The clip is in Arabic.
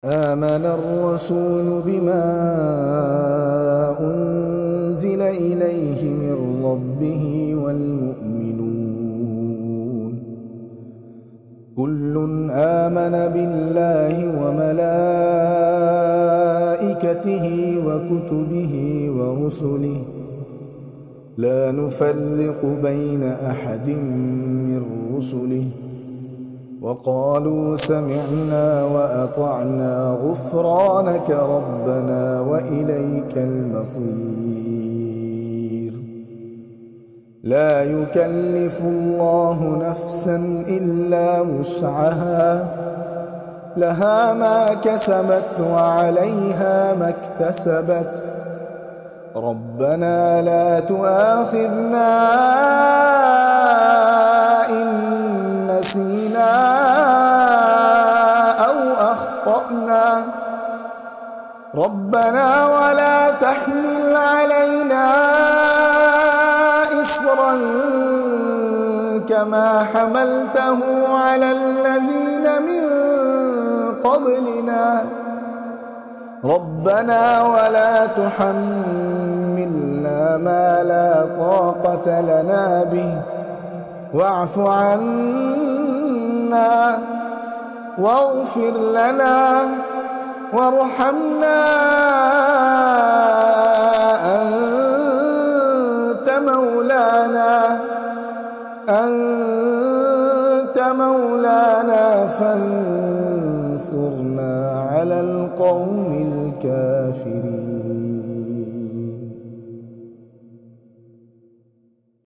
آمن الرسول بما أنزل إليه من ربه والمؤمنون كل آمن بالله وملائكته وكتبه ورسله لا نفرق بين أحد من رسله وقالوا سمعنا وأطعنا غفرانك ربنا وإليك المصير. لا يكلف الله نفسا إلا وسعها لها ما كسبت وعليها ما اكتسبت ربنا لا تؤاخذنا إن نسينا أو أخطأنا ربنا ولا تحمل علينا إصرا كما حملته على الذين من قبلنا ربنا ولا تحملنا ما لا طاقة لنا به واعف عنا واغفر لنا وارحمنا أنت مولانا فانصرنا على القوم الكافرين.